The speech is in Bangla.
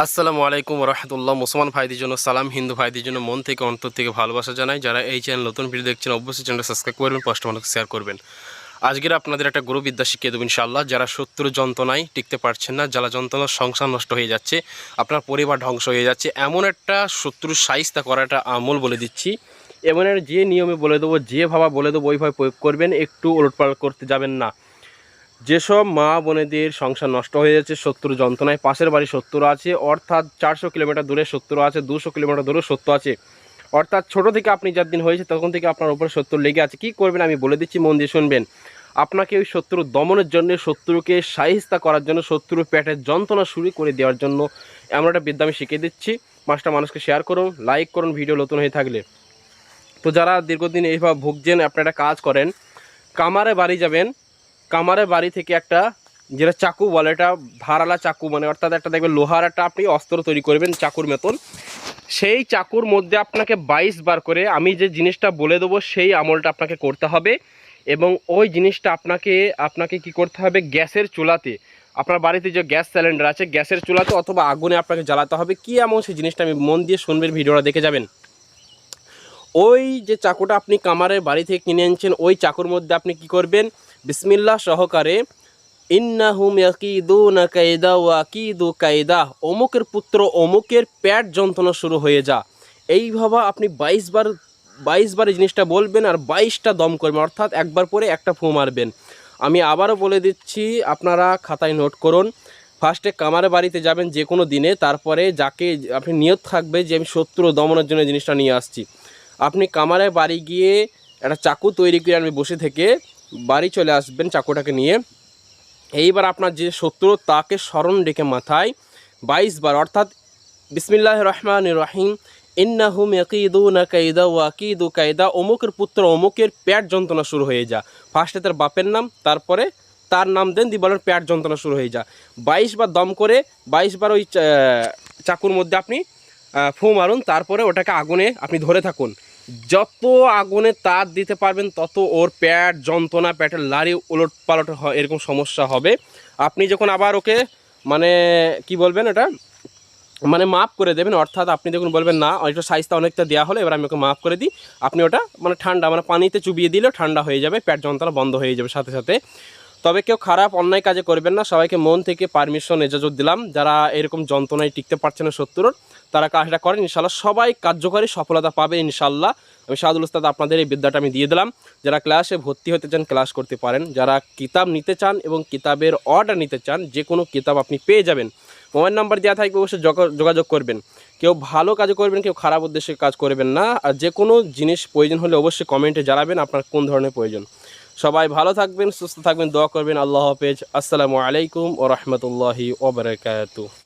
আসসালামু আলাইকুম রহমতুল্লাহ। মুসলমান ভাইদের জন্য সালাম, হিন্দু ভাইদের জন্য মন থেকে অন্তর থেকে ভালোবাসা জানাই। যারা এই চ্যানেল নতুন ভিডিও দেখছেন অবশ্যই চ্যানেলটা সাবস্ক্রাইব করবেন, পোস্ট মানুষকে শেয়ার করবেন। আজকের আপনাদের একটা গুরুবিদ্যা শিখিয়ে দেবো ইনশাআল্লাহ। যারা শত্রু যন্ত্রণায় টিকতে পারছেন না, যারা যন্ত্রণার সংসার নষ্ট হয়ে যাচ্ছে, আপনার পরিবার ধ্বংস হয়ে যাচ্ছে, এমন একটা শত্রুর শায়েস্তা করা একটা আমল বলে দিচ্ছি। এমন যে নিয়মে বলে দেবো, যেভাবে বলে দেবো ওইভাবে প্রয়োগ করবেন, একটু ওলটপালট করতে যাবেন না। যেসব মা বোনেদের সংসার নষ্ট হয়ে যাচ্ছে শত্রু যন্ত্রণায়, পাশের বাড়ি শত্রু আছে, অর্থাৎ 400 কিলোমিটার দূরে শত্রু আছে, 200 কিলোমিটার দূরে শত্রু আছে, অর্থাৎ ছোট থেকে আপনি যার দিন হয়েছে তখন থেকে আপনার উপরে শত্রু লেগে আছে। কি করবেন আমি বলে দিচ্ছি, মন দিয়ে শুনবেন। আপনাকে ওই শত্রু দমনের জন্য, শত্রুকে শায়েস্তা করার জন্য, শত্রুর পেটের যন্ত্রণা শুরু করে দেওয়ার জন্য এমন একটা বিদ্যা আমি শিখিয়ে দিচ্ছি। পাঁচটা মানুষকে শেয়ার করুন, লাইক করুন ভিডিও নতুন হয়ে থাকলে। তো যারা দীর্ঘদিন এইভাবে ভুগছেন, আপনারা একটা কাজ করেন, কামারে বাড়ি যাবেন। কামারে বাড়ি থেকে একটা, যেটা চাকু বলে, এটা ধারালা চাকু, মানে অর্থাৎ একটা দেখবেন লোহার একটা আপনি অস্ত্র তৈরি করবেন চাকুর মতন। সেই চাকুর মধ্যে আপনাকে 22 বার করে আমি যে জিনিসটা বলে দেবো সেই আমলটা আপনাকে করতে হবে। এবং ওই জিনিসটা আপনাকে কি করতে হবে, গ্যাসের চুলাতে, আপনার বাড়িতে যে গ্যাস সিলিন্ডার আছে গ্যাসের চুলাতে অথবা আগুনে আপনাকে জ্বালাতে হবে। কি এমন সেই জিনিসটা আমি মন দিয়ে শুনবেন, ভিডিওটা দেখে যাবেন। ওই যে চাকুটা আপনি কামারের বাড়ি থেকে কিনে আনছেন, ওই চাকুর মধ্যে আপনি কি করবেন, বিসমিল্লাহ সহকারে, ইন্নাহুম ইয়াকিদুনা কায়দা ওয়া আকিদু কায়দা, অমুকের পুত্র অমুকের পেট যন্ত্রণা শুরু হয়ে যা। এইভাবে আপনি 22 বার এই জিনিসটা বলবেন আর 22টা দম করবেন, অর্থাৎ একবার পরে একটা ফু মারবেন। আমি আবারও বলে দিচ্ছি, আপনারা খাতায় নোট করুন। ফার্স্টে কামারে বাড়িতে যাবেন যে কোনো দিনে, তারপরে যাকে আপনি নিয়ত থাকবে যে আমি শত্রু দমনের জন্য জিনিসটা নিয়ে আসছি। আপনি কামারে বাড়ি গিয়ে একটা চাকু তৈরি করে আমি বসে থেকে বাড়ি চলে আসবেন চাকুটাকে নিয়ে। এইবার আপনার যে শত্রু তাকে স্মরণ রেখে মাথায় 22 বার, অর্থাৎ বিসমিল্লাহির রহমানির রহিম, ইন্নাহুম ইয়াকিদুনা কায়দা ওয়া আকিদু কায়দা, অমুকের পুত্র অমুকের পেট যন্ত্রণা শুরু হয়ে যা। ফার্স্টে তার বাপের নাম, তারপরে তার নাম দেন, দিয়ে বলেন পেট যন্ত্রণা শুরু হয়ে যা। 22 বার দম করে 22 বার ওই চাকুর মধ্যে আপনি ফু মারুন। তারপরে ওটাকে আগুনে আপনি ধরে থাকুন। যত আগুনে তাপ দিতে পারবেন তত ওর পেট যন্ত্রণা, পেটের লাড়ি উলট পালট এরকম সমস্যা হবে। আপনি যখন আবার ওকে মানে কি বলবেন, এটা মানে মাফ করে দেবেন, অর্থাৎ আপনি যখন বলবেন না ওইটা সাইজটা অনেকটা দেওয়া হলে এবার আমি ওকে মাফ করে দিই, আপনি ওটা মানে ঠান্ডা, মানে পানিতে চুবিয়ে দিলেও ঠান্ডা হয়ে যাবে, পেট যন্ত্রণা বন্ধ হয়ে যাবে সাথে সাথে। তবে কেউ খারাপ অন্যায় কাজে করবেন না। সবাইকে মন থেকে পারমিশন এজাজত দিলাম, যারা এরকম যন্ত্রণায় টিকতে পারছে না শত্রুর, তারা কাজটা করেন, ইনশাল্লাহ সবাই কার্যকরী সফলতা পাবে ইনশাল্লাহ। আমি শাহাদুল উস্তাদ আপনাদের এই বিদ্যাটা আমি দিয়ে দিলাম। যারা ক্লাসে ভর্তি হতে চান ক্লাস করতে পারেন, যারা কিতাব নিতে চান এবং কিতাবের অর্ডার নিতে চান, যে কোনো কিতাব আপনি পেয়ে যাবেন। মোবাইল নাম্বার দেওয়া থাকবে, অবশ্যই যোগাযোগ করবেন। কেউ ভালো কাজ করবেন, কেউ খারাপ উদ্দেশ্যে কাজ করবেন না। আর যে কোনো জিনিস প্রয়োজন হলে অবশ্যই কমেন্টে জানাবেন আপনার কোন ধরনের প্রয়োজন। সবাই ভালো থাকবেন, সুস্থ থাকবেন, দোয়া করবেন। আল্লাহ হাফেজ। আসসালামু আলাইকুম ওয়া রাহমাতুল্লাহি ওয়া বারাকাতুহু।